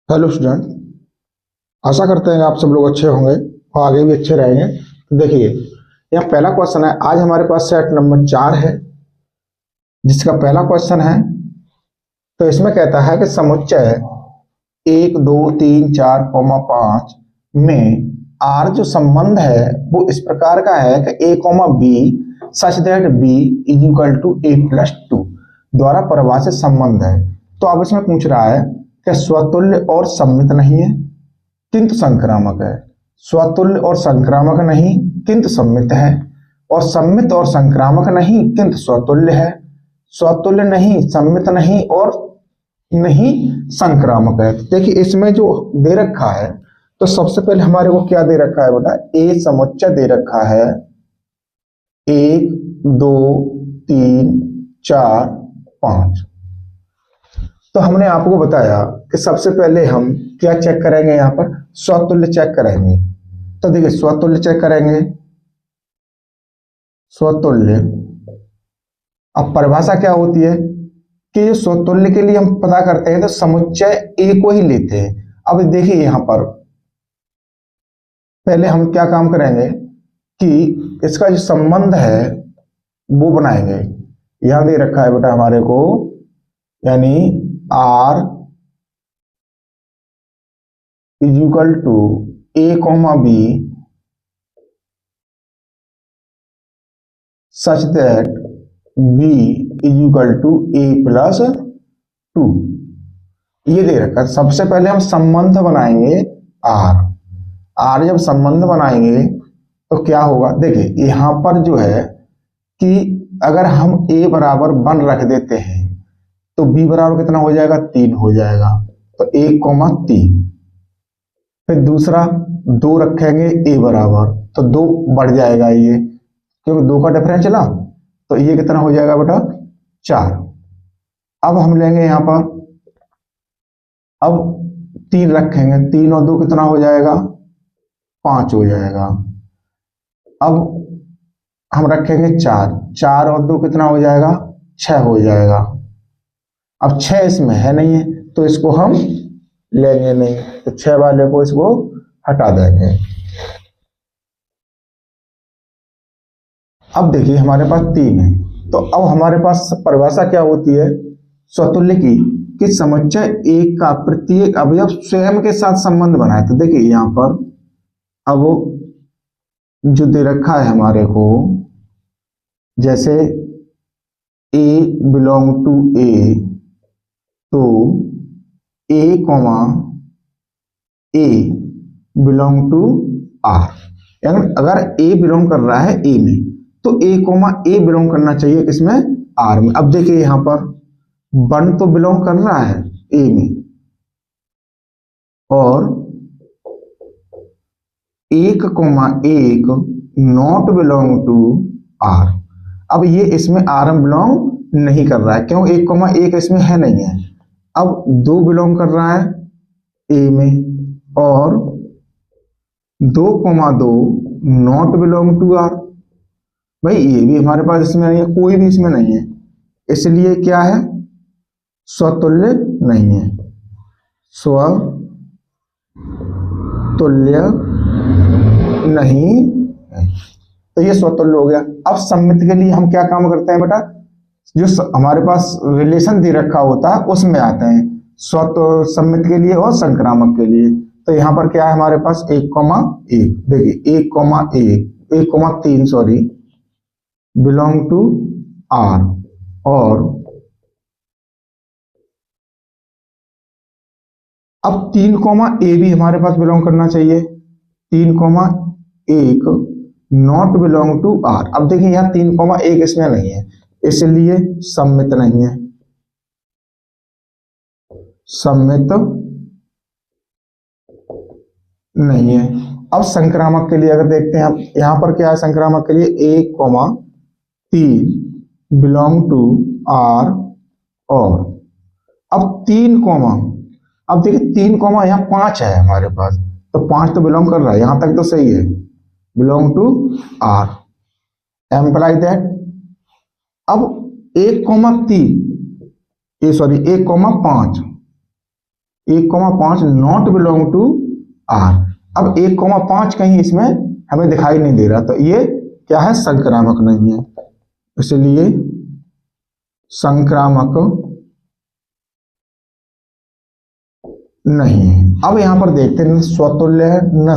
Hello student. आशा करते हैं कि आप सब लोग अच्छे होंगे और आगे भी अच्छे रहेंगे। तो देखिए, यह पहला क्वेश्चन है। आज हमारे पास सेट नंबर 4 है, जिसका पहला क्वेश्चन है। तो इसमें कहता है कि समुच्चय 1 2 3 4 5 में आर जो संबंध है वो इस प्रकार का है कि A comma B such that B is equal to A plus 2 द्वारा परिभाषित संबंध है। तो अब इसमें पूछ रहा है कि स्वतुल्य और सममित नहीं है किंतु संक्रामक है, स्वतुल्य और संक्रामक नहीं किंतु सम्मित है, और सम्मित और संक्रामक नहीं किंतु स्वतुल्य है, स्वतुल्य नहीं, सम्मित नहीं और नहीं संक्रामक है। देखिए इसमें जो दे रखा है, तो सबसे पहले हमारे को क्या दे रखा है बेटा, ए समुच्चय दे रखा है 1 2 3 4 5। तो हमने आपको बताया कि सबसे पहले हम क्या चेक करेंगे, यहाँ पर स्वतुल्य चेक करेंगे। तो देखिए स्वतुल्य चेक करेंगे, स्वतुल्य। अब परिभाषा क्या होती है कि जो स्वतुल्य के लिए हम पता करते हैं तो समुच्चय ए को ही लेते हैं। अब देखिए यहाँ पर पहले हम क्या काम करेंगे कि इसका जो संबंध है वो बनाएंगे। यहां दे रखा है बेटा हमारे को, यानी R is equal to A comma B such that B is equal to A plus 2, ये दे रखा है। सबसे पहले हम संबंध बनाएंगे आर जब संबंध बनाएंगे तो क्या होगा, देखिए यहां पर जो है कि अगर हम ए बराबर 1 रख देते हैं तो बी बराबर कितना हो जाएगा, 3 हो जाएगा। तो 1,3। फिर दूसरा 2 रखेंगे ए बराबर, तो 2 बढ़ जाएगा ये, क्योंकि 2 का डिफरेंस चला, तो ये कितना हो जाएगा बेटा, 4। अब हम लेंगे यहां पर, अब 3 रखेंगे, 3 और 2 कितना हो जाएगा, 5 हो जाएगा। अब हम रखेंगे 4 और 2 कितना हो जाएगा, 6 हो जाएगा। अब 6 इसमें है नहीं है तो इसको हम लेंगे नहीं, तो 6 वाले को इसको हटा देंगे। अब देखिए हमारे पास 3 है, तो अब हमारे पास परिभाषा क्या होती है स्वतुल्य की, कि समुच्चय एक का प्रत्येक अवयव स्वयं के साथ संबंध बनाए। तो देखिए यहां पर अब जो दे रखा है हमारे को, जैसे ए बिलोंग टू ए, तो A comma A belong to R, यानी अगर ए बिलोंग कर रहा है ए में तो ए कॉमा ए बिलोंग करना चाहिए किसमें, आर में। अब देखिए यहां पर 1 तो बिलोंग कर रहा है ए में और 1,1 नॉट बिलोंग टू आर। अब ये इसमें आर में बिलोंग नहीं कर रहा है, क्यों, 1,1 इसमें है नहीं है। अब 2 बिलोंग कर रहा है ए में और 2,2 नॉट बिलोंग टू आर। भाई ये भी हमारे पास इसमें नहीं है, कोई भी इसमें नहीं है, इसलिए क्या है, स्वतुल्य नहीं है, स्वतुल्य नहीं है। तो ये स्वतुल्य हो गया। अब सम्मित के लिए हम क्या काम करते हैं बेटा, जो हमारे पास रिलेशन दे रखा होता है उसमें आते हैं, सम्मित के लिए और संक्रामक के लिए। तो यहां पर क्या है हमारे पास, 1,1, देखिए 1,3 सॉरी बिलोंग टू आर, और अब 3,a भी हमारे पास बिलोंग करना चाहिए, 3,1 नॉट बिलोंग टू आर। अब देखिए यहाँ 3,1 इसमें नहीं है, इसलिए सम्मित नहीं है, सम्मित नहीं है। अब संक्रामक के लिए अगर देखते हैं, हम यहां पर क्या है संक्रामक के लिए, 1,3 बिलोंग टू आर, और अब 3 कॉमा, अब देखिए 3 कॉमा यहाँ 5 है हमारे पास, तो 5 तो बिलोंग कर रहा है, यहां तक तो सही है, belong to R, imply that. अब 1,3 1,5 1,5 नॉट बिलोंग टू आर। अब 1,5 कहीं इसमें हमें दिखाई नहीं दे रहा, तो ये क्या है, संक्रामक नहीं है, इसलिए संक्रामक नहीं है। अब यहां पर देखते हैं, स्वतुल्य है, न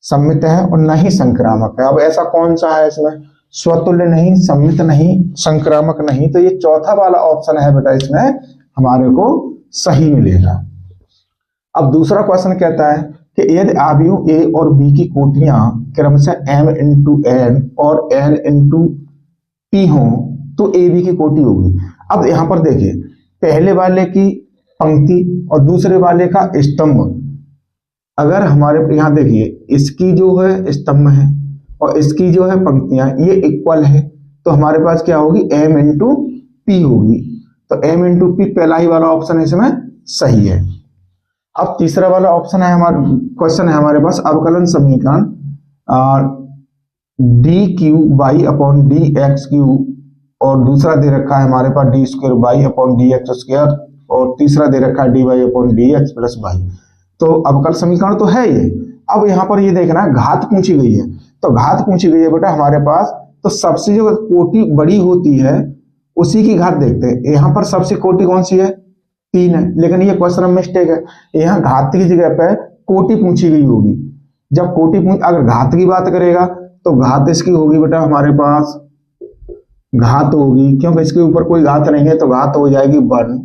सम्मित है और न ही संक्रामक है। अब ऐसा कौन सा है इसमें, स्वतुल्य नहीं, सम्मित नहीं, संक्रामक नहीं, तो ये चौथा वाला ऑप्शन है बेटा, इसमें हमारे को सही मिलेगा। अब दूसरा क्वेश्चन कहता है कि यदि अवयव ए और बी की कोटियां क्रमशः m इंटू एन और n इंटू पी हो तो ए बी की कोटि होगी। अब यहां पर देखिए, पहले वाले की पंक्ति और दूसरे वाले का स्तंभ, अगर हमारे यहाँ देखिए इसकी जो है स्तंभ है और इसकी जो है पंक्तियां ये इक्वल है, तो हमारे पास क्या होगी, m इंटू पी होगी। तो m इंटू पी पहला ही वाला ऑप्शन इसमें सही है। अब तीसरा वाला ऑप्शन है हमारा क्वेश्चन है हमारे पास, अवकलन समीकरण D Q by upon D X Q, और दूसरा दे रखा है हमारे पास D square by upon D X square, और तीसरा दे रखा है D Y upon D X plus Y. तो अवकल समीकरण तो है ये। अब यहाँ पर ये देखना है घात पूछी गई है, तो घात पूछी गई है बेटा हमारे पास, तो सबसे जो कोटि बड़ी होती है उसी की घात देखते हैं। यहाँ पर सबसे कोटि कौन सी है, 3 है, लेकिन ये क्वेश्चन में मिस्टेक है, यहाँ घात की जगह पे कोटि पूछी गई होगी। जब कोटि अगर घात की बात करेगा तो घात इसकी होगी बेटा हमारे पास, घात होगी, क्योंकि इसके ऊपर कोई घात नहीं है तो घात हो जाएगी 1।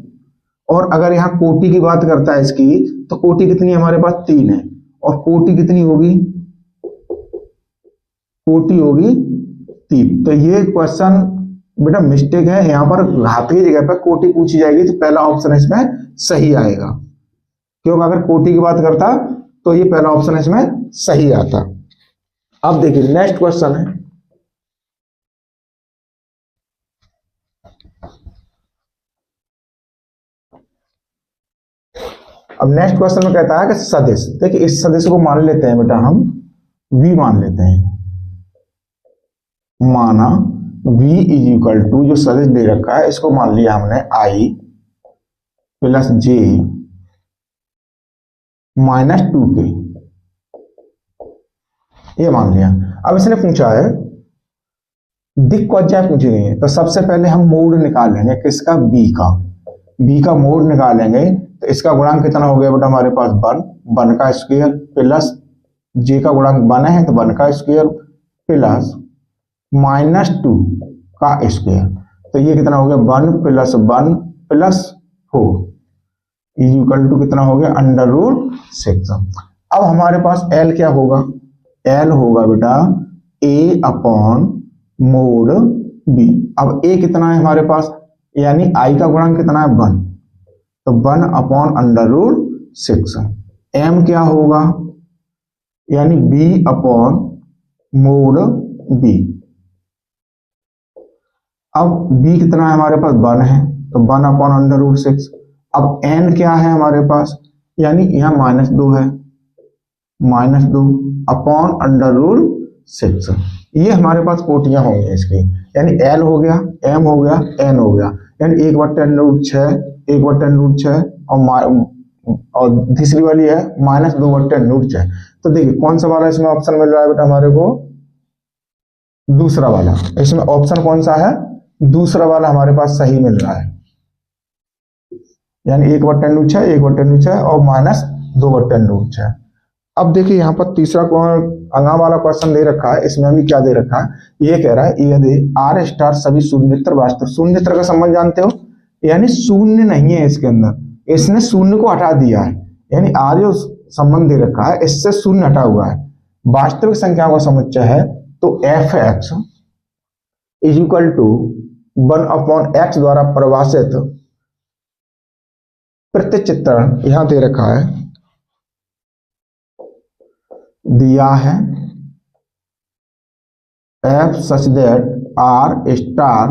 और अगर यहाँ कोटि की बात करता है इसकी, तो कोटि कितनी हमारे पास 3 है, और कोटि कितनी होगी, कोटि होगी 3। तो ये क्वेश्चन बेटा मिस्टेक है, यहाँ पर घात की जगह पर कोटि पूछी जाएगी, तो पहला ऑप्शन इसमें सही आएगा, क्योंकि अगर कोटि की बात करता तो ये पहला ऑप्शन इसमें सही आता। अब देखिए नेक्स्ट क्वेश्चन है, अब नेक्स्ट क्वेश्चन में कहता है कि सदिश, देखिए इस सदिश को मान लेते हैं बेटा हम v मान लेते हैं, माना v इज इक्वल टू, जो सदिश दे रखा है इसको मान लिया हमने i plus j minus 2k, ये मान लिया। अब इसने पूछा है दिक् को अज्ञात पूछी गई है, तो सबसे पहले हम मोड निकाल लेंगे किसका, b का मोड निकालेंगे, तो इसका गुणांक कितना हो गया बेटा हमारे पास 1 का स्क्वायर प्लस j का गुणांक 1 है तो 1 का स्क्वायर प्लस माइनस 2 का स्क्वायर, तो ये कितना हो गया 1 plus 1 plus 4 is equal to कितना हो गया √6। अब हमारे पास L क्या होगा, L होगा बेटा a अपॉन मोड b। अब a कितना है हमारे पास, यानी i का गुणांक कितना है 1, तो 1 अपॉन √6। m क्या होगा, यानी b अपॉन मोड b। अब b कितना है हमारे पास 1 है, तो 1 अपॉन √6। अब n क्या है हमारे पास, यानी यहाँ -2 है, -2 अपॉन √6। ये हमारे पास कोटियां होंगी इसकी, यानी L हो गया, M हो गया, N हो गया, यानी 1/√6, 1/√6 और तीसरी वाली है -2/√6। तो देखिए कौन सा वाला इसमें ऑप्शन मिल रहा है बेटा हमारे को, दूसरा वाला। इसमें ऑप्शन कौन सा है, दूसरा वाला हमारे पास सही मिल रहा है, यानी 1/√6, 1/√6 और -2/√6। अब देखिए यहाँ पर तीसरा अंगा वाला क्वेश्चन दे रखा है, इसमें भी क्या दे रखा है, ये कह रहा है यदि R स्टार सभी शून्येतर वास्तव, शून्येतर का संबंध जानते हो, यानी शून्य नहीं है इसके अंदर, इसने शून्य को हटा दिया है, यानी R जो संबंध दे रखा है इससे शून्य हटा हुआ है, वास्तविक संख्याओं का समुच्चय है, तो f(x) is equal to 1/x द्वारा परिभाषित प्रतिचित्रण यहां दे रखा है, दिया है f such that R star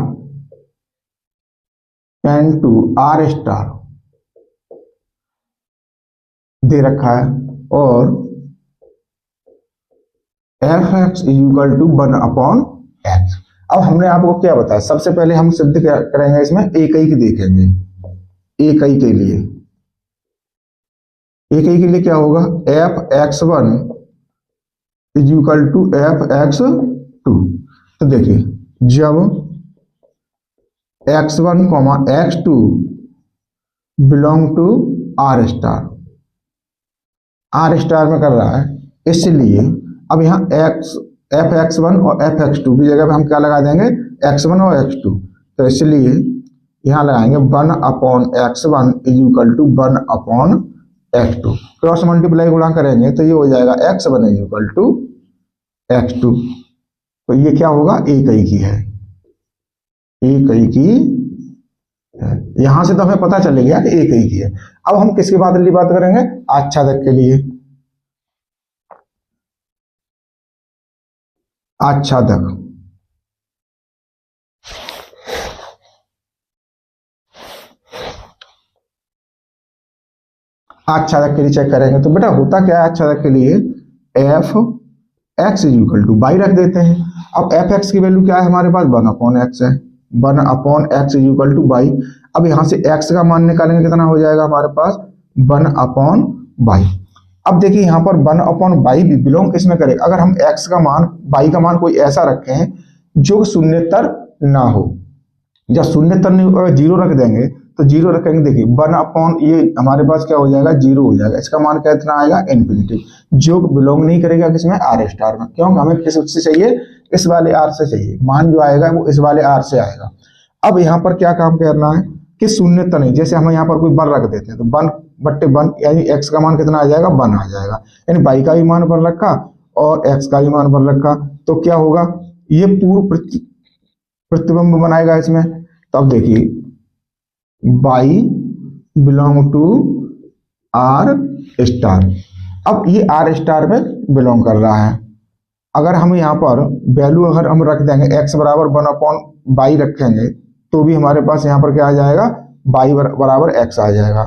ten to R star दे रखा है, और f(x) is equal to 1/x। अब हमने आपको क्या बताया, सबसे पहले हम सिद्ध क्या करेंगे, इसमें एकई की देखेंगे, एकई के लिए ए कई के लिए क्या होगा, f x one is equal to f x two. तो देखिए जब x one comma x two belong to R star, R star में कर रहा है, इसलिए अब यहाँ एक्स एफ एक्स वन और एफ एक्स टू की जगह पे हम क्या लगा देंगे, एक्स वन और एक्स टू। तो इसलिए यहाँ लगाएंगे one upon x one is equal to one upon x two. Cross multiply गुणा करेंगे तो ये हो जाएगा x one is equal to x two. तो ये क्या होगा, ए कई की है, ए कई की है। यहां से तो हमें पता चल गया कि ए कई की है। अब हम किसके बाद बात करेंगे, आच्छादक के लिए। आच्छादक, आच्छादक के लिए चेक करेंगे तो बेटा होता क्या है आच्छादक के लिए, F x is equal two by रख देते हैं। अब एफ एक्स की वैल्यू क्या है हमारे पास, वन अपॉन एक्स है, one upon x is equal two by. अब यहां से एक्स का मान निकालेंगे कितना हो जाएगा हमारे पास, वन अपॉन बाई। अब देखिए यहाँ पर वन अपॉन बाई भी बिलोंग किसमें करेगा, अगर हम एक्स का मान बाई का मान कोई ऐसा रखे हैं जो शून्यतर ना हो, जब शून्यतर नहीं हो, अगर जीरो रख देंगे तो जीरो रखेंगे, देखिए वन अपॉन ये हमारे पास क्या हो जाएगा, जीरो हो जाएगा, इसका मान कितना आएगा, इन्फिनिटी, जो बिलोंग नहीं करेगा किसमें, आर स्टार में। क्यों, हमें किस से चाहिए, इस वाले आर से चाहिए, मान जो आएगा वो इस वाले आर से आएगा। अब यहाँ पर क्या काम करना है कि शून्यतर नहीं, जैसे हम यहाँ पर कोई वन रख देते हैं तो वन बट्टे वन, यानी एक्स का मान कितना आ जाएगा, वन आ जाएगा, यानी बाई का भी मान वन रखा और एक्स का भी मान वन रखा, तो क्या होगा, ये पूर्व प्रतिबिंब बनाएगा इसमें। तो अब देखिए y belong to R star, अब ये आर स्टार में बिलोंग कर रहा है। अगर हम यहाँ पर वैल्यू अगर हम रख देंगे एक्स बराबर वन अपॉन बाई रखेंगे तो भी हमारे पास यहाँ पर क्या आ जाएगा, बाई बराबर एक्स आ जाएगा।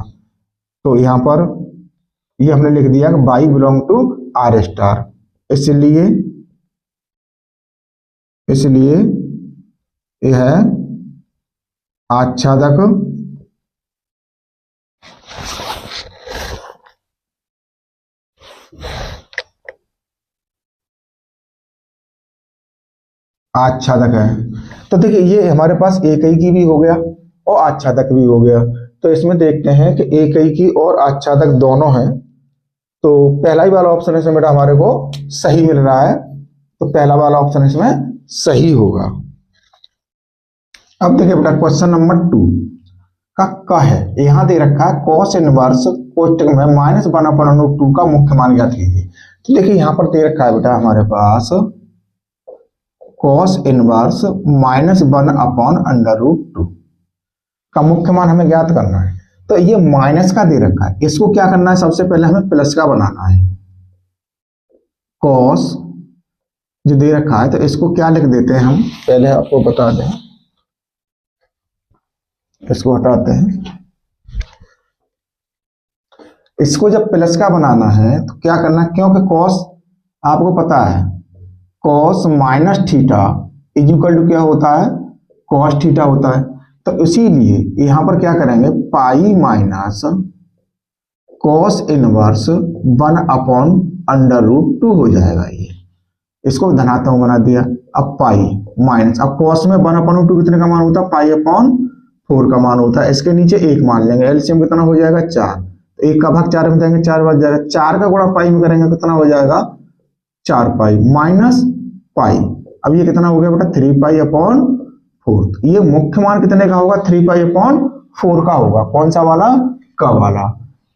तो यहाँ पर ये हमने लिख दिया कि y belong to R star, इसलिए यह है आच्छादक आच्छादक है। तो देखिए ये हमारे पास एकई की भी हो गया और आच्छादक भी हो गया। तो इसमें देखते हैं कि एकई की और आच्छादक दोनों हैं। तो पहला ही वाला ऑप्शन इसमें बेटा हमारे को सही मिल रहा है, तो पहला वाला ऑप्शन इसमें सही होगा। अब देखिए बेटा क्वेश्चन नंबर 2 का है, यहां दे रखा है कॉस इनवर्स कोष्टक में minus one upon root two का मुख्य मान ज्ञात कीजिए। तो देखिए यहां पर दे रखा है बेटा हमारे पास cos inverse minus one upon under root two का मुख्य मान हमें ज्ञात करना है। तो ये माइनस का दे रखा है, इसको क्या करना है, सबसे पहले हमें प्लस का बनाना है। कॉस जो दे रखा है तो इसको क्या लिख देते हैं हम, पहले आपको बता दें, इसको हटाते हैं। इसको जब प्लस का बनाना है तो क्या करना है, क्योंकि कॉस आपको पता है cos minus theta is equal to क्या होता है, कॉस थीटा होता है। तो इसीलिए यहां पर क्या करेंगे, pi minus cos inverse one upon under root two हो जाएगा। ये इसको धनात्मक बना दिया। अब पाई माइनस, अब कॉस में वन अपॉन रूट टू कितने का मान होता है, पाई अपॉन 4 का मान होता है। इसके नीचे एक मान लेंगे, एलसीएम कितना हो जाएगा 4, तो 1 का भाग 4 में देंगे 4 बच जाएगा, 4 का गुणा पाई में करेंगे कितना हो जाएगा 4 पाई माइनस पाई। अब ये कितना हो गया बेटा 3 पाई अपॉन 4। ये मुख्य मान कितने का होगा, 3 पाई अपॉन 4 का होगा। कौन सा वाला, का वाला।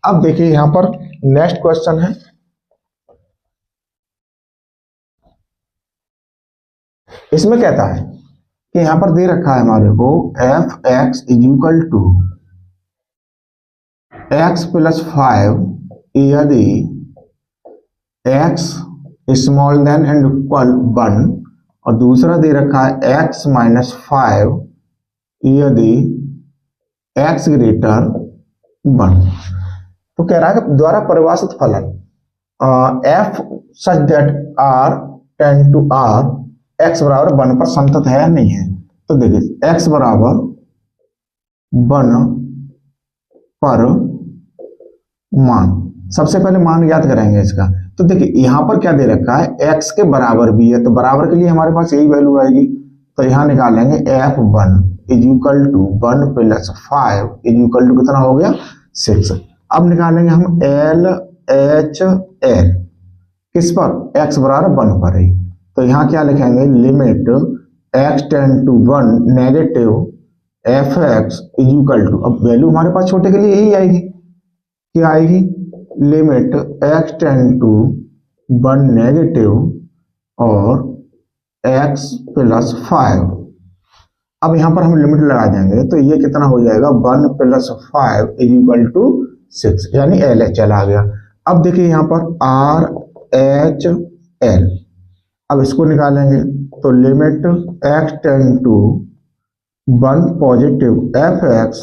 अब देखिए यहां पर नेक्स्ट क्वेश्चन है, इसमें कहता है कि यहां पर दे रखा है हमारे को f x is equal to x plus 5 यदि x small than and equal 1, और दूसरा दे रखा है एक्स माइनस 5 यदि एक्स ग्रेटर 1। तो कह रहा है कि द्वारा परिभाषित फलन f such that R tend to R x बराबर 1 पर संतत है या नहीं है। तो देखिए एक्स बराबर 1 पर मान, सबसे पहले मान ज्ञात करेंगे इसका। तो देखिए यहाँ पर क्या दे रखा है, x के बराबर भी है, तो बराबर के लिए हमारे पास यही वैल्यू आएगी। तो यहाँ निकालेंगे f1 is equal to 1 plus 5 is equal to कितना हो गया 6। अब निकालेंगे हम LHL किस पर, x बराबर 1 पर है। तो यहाँ क्या लिखेंगे, limit x tend to 1 negative fx is equal to, अब वैल्यू हमारे पास छोटे के लिए यही आएगी, क्या आएगी, limit x tend to 1 negative और x प्लस 5। अब यहां पर हम लिमिट लगा देंगे तो ये कितना हो जाएगा 1 प्लस 5 इज इक्वल टू 6, यानी LHL आ गया। अब देखिए यहां पर RHL, अब इसको निकालेंगे तो limit x tend to 1 positive fx।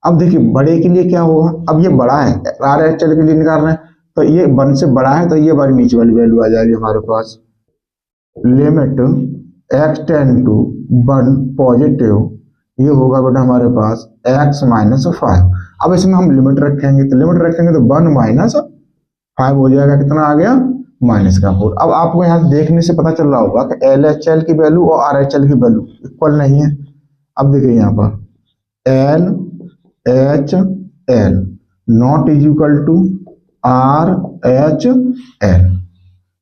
अब देखिए बड़े के लिए क्या होगा, अब ये बड़ा है, RHL के लिए निकाल रहे हैं, तो ये 1 से बड़ा है, तो ये हमारी नीचे वाली वैल्यू आ जाएगी हमारे पास, limit x tend to 1 positive, ये होगा बेटा हमारे पास x माइनस 5। अब इसमें हम लिमिट रखेंगे, तो लिमिट रखेंगे तो 1 माइनस 5 हो जाएगा, कितना आ गया माइनस का 4। अब आपको यहाँ देखने से पता चल रहा होगा कि LHL की वैल्यू और RHL की वैल्यू इक्वल नहीं है। अब देखिए यहाँ पर LHL not is equal to RHL,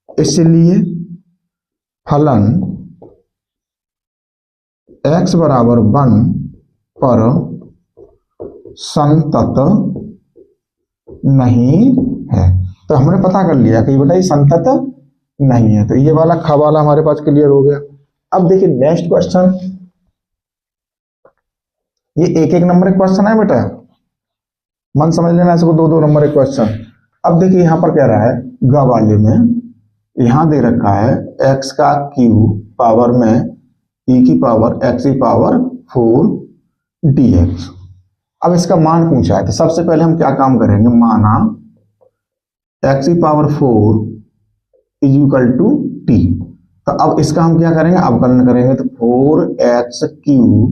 इसलिए फलन x बराबर 1 पर संतत नहीं है। तो हमने पता कर लिया कि बेटा ये संतत नहीं है, तो ये वाला ख वाला हमारे पास क्लियर हो गया। अब देखिए नेक्स्ट क्वेश्चन, ये एक एक नंबर एक क्वेश्चन है बेटा, मन समझ लेना इसको, दो दो नंबर एक क्वेश्चन। अब देखिए यहाँ पर क्या रहा है, ग वाले में यहां दे रखा है x का क्यू पावर में e की पावर x की पावर 4 dx। अब इसका मान पूछा है, तो सबसे पहले हम क्या काम करेंगे, माना x की power 4 is equal to t। तो अब इसका हम क्या करेंगे, अवकलन करेंगे, तो 4x क्यू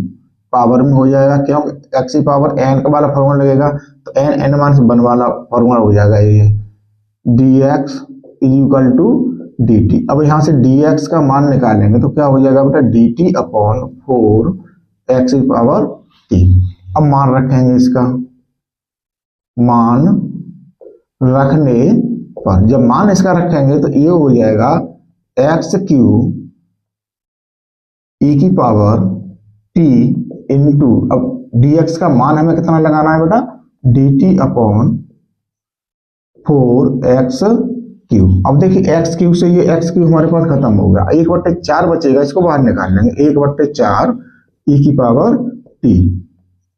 पावर में हो जाएगा, क्यों x की पावर n का वाला फॉर्मूला लगेगा, तो n माइनस 1 वाला फॉर्मूला हो जाएगा ये, dx is equal to dt। अब यहां से dx का मान निकालेंगे तो क्या हो जाएगा बेटा, dt अपॉन 4x की पावर t। अब मान रखेंगे, इसका मान रखने पर, जब मान इसका रखेंगे तो ये हो जाएगा x क्यू e की पावर t इंटू, अब dx का मान हमें कितना लगाना है बेटा, dt अपॉन 4x क्यू। अब देखिए x क्यू से ये x क्यू हमारे पास खत्म हो गया, 1/4 बचेगा, इसको बाहर निकाल लेंगे, 1/4 e की पावर t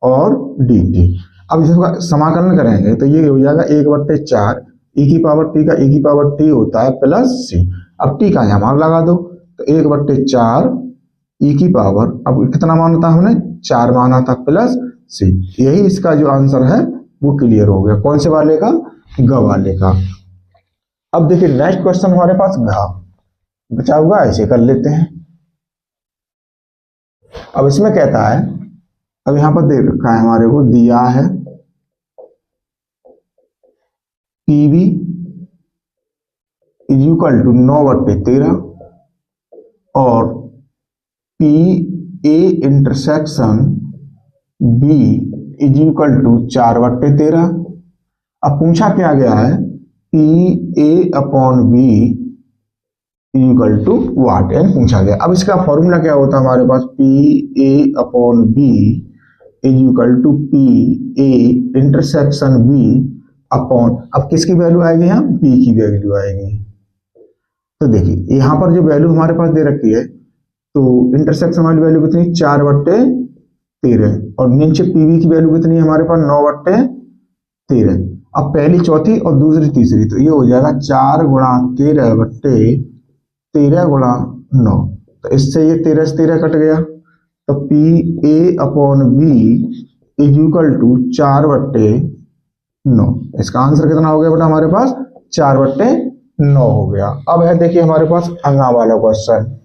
और dt। अब इसका समाकलन करेंगे तो ये हो जाएगा 1/4 e की पावर t का e की पावर t होता है प्लस c। अब t का यहाँ मान लगा दो, तो 1/4 e की पावर, अब कितना माना था हमने, 4 माना था, प्लस c। यही इसका जो आंसर है वो क्लियर हो गया, कौन से वाले का, ग वाले का। अब देखिए नेक्स्ट क्वेश्चन हमारे पास घा बचा हुआ, ऐसे कर लेते हैं। अब इसमें कहता है, अब यहां पर दे रखा है हमारे को, दिया है पीवी इज इक्वल टू 9/13 और P A intersection B is equal to 4/13। अब पूछा क्या गया है, P A upon B equal to what, एन पूछा गया। अब इसका फॉर्मूला क्या होता है हमारे पास, P A upon B is equal to P A intersection B upon, अब किसकी वैल्यू आएगी, यहाँ पी की वैल्यू आएगी। तो देखिए यहाँ पर जो वैल्यू हमारे पास दे रखी है, तो इंटरसेक्शन वाली वैल्यू कितनी, 4/13, और नीचे पीवी की वैल्यू कितनी है हमारे पास, 9/13। अब पहली चौथी और दूसरी तीसरी, तो ये हो जाएगा 4 × 13/13 × 9, तो इससे ये 13 से 13 कट गया, तो P A upon B is equal to 4/9। इसका आंसर कितना हो गया बेटा हमारे पास, 4/9 हो गया। अब है देखिए हमारे पास अंगा वाला क्वेश्चन।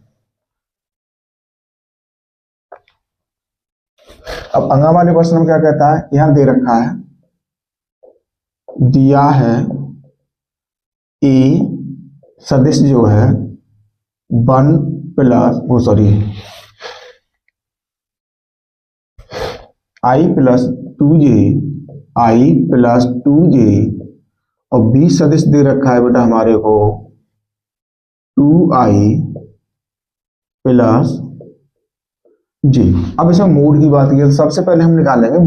अब अंगा वाले क्वेश्चन में क्या कहता है, यहां दे रखा है, दिया है ए सदिश जो है 1 प्लस आई प्लस 2j और बी सदिश दे रखा है बेटा हमारे को 2i प्लस j। अब इसमें मोड की बात की तो सबसे पहले हम निकालेंगे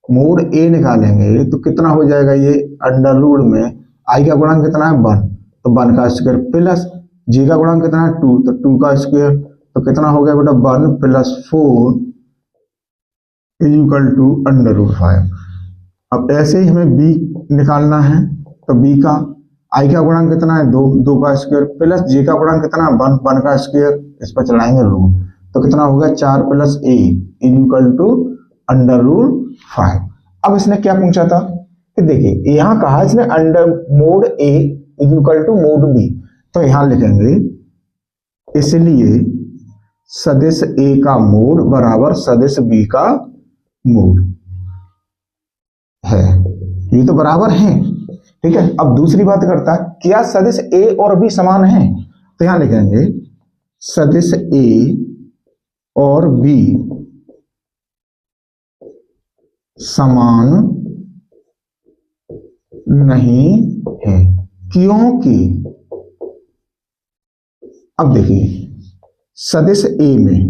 मोड ए निकालेंगे तो कितना हो जाएगा ये अंडर रूट में आई का गुणांक कितना है 1 तो 1 का स्क्वायर प्लस जे का गुणांक कितना है 2 तो 2 का स्क्वायर तो कितना हो गया बेटा 1 plus 4 is equal to under root 5। अब ऐसे ही हमें बी निकालना है तो बी का आई का गुणांक कितना है 2 का स्क्वायर प्लस जे का गुणांक कितना है 1 का स्क्वायर इस पर चढ़ाएंगे रूट तो कितना हो गया 4 plus A is equal to under root 5। अब इसने क्या पूछा था कि देखिए यहां कहा इसने under mod A is equal to mod B तो यहां लिखेंगे इसलिए सदिश ए का मोड बराबर सदिश बी का मोड है, ये तो बराबर है। ठीक है, अब दूसरी बात करता है क्या सदिश ए और बी समान है तो यहां लिखेंगे सदिश ए और बी समान नहीं है क्योंकि अब देखिए सदिश ए में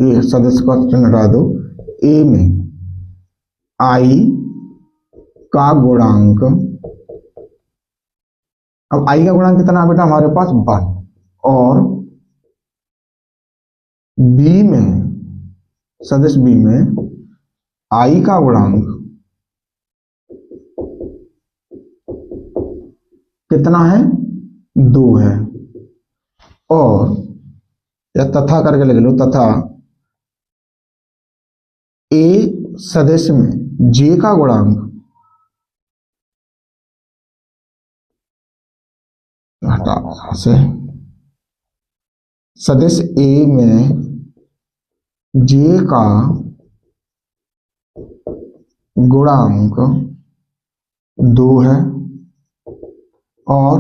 ये सदिश का चिन्ह हटा दो ए में आई का गुणांक अब आई का गुणांक कितना है बेटा हमारे पास 1 और बी में सदिश बी में आई का गुणांक कितना है 2 है और या तथा करके लिख लो तथा ए सदिश में जे का गुणांक हटा से सदिश ए में जे का गुणांक 2 है और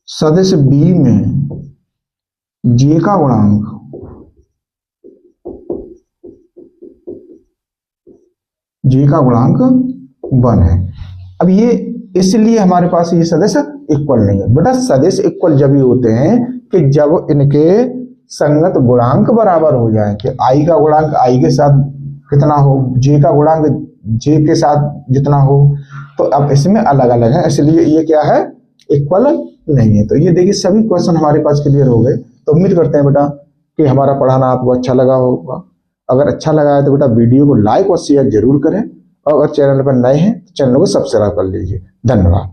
सदिश बी में जे का गुणांक जे का गुणांक 1 है। अब ये इसलिए हमारे पास ये सदिश इक्वल नहीं है बेटा। सदिश इक्वल जब ही होते हैं कि जब इनके संगत गुणांक बराबर हो जाए कि आई का गुणांक आई के साथ कितना हो जे का गुणांक जे के साथ जितना हो। तो अब इसमें अलग अलग है इसलिए ये क्या है इक्वल नहीं है। तो ये देखिए सभी क्वेश्चन हमारे पास क्लियर हो गए। तो उम्मीद करते हैं बेटा कि हमारा पढ़ाना आपको अच्छा लगा होगा। अगर अच्छा लगा है तो बेटा वीडियो को लाइक और शेयर जरूर करें और अगर चैनल पर नए हैं तो चैनल को सब्सक्राइब कर लीजिए। धन्यवाद।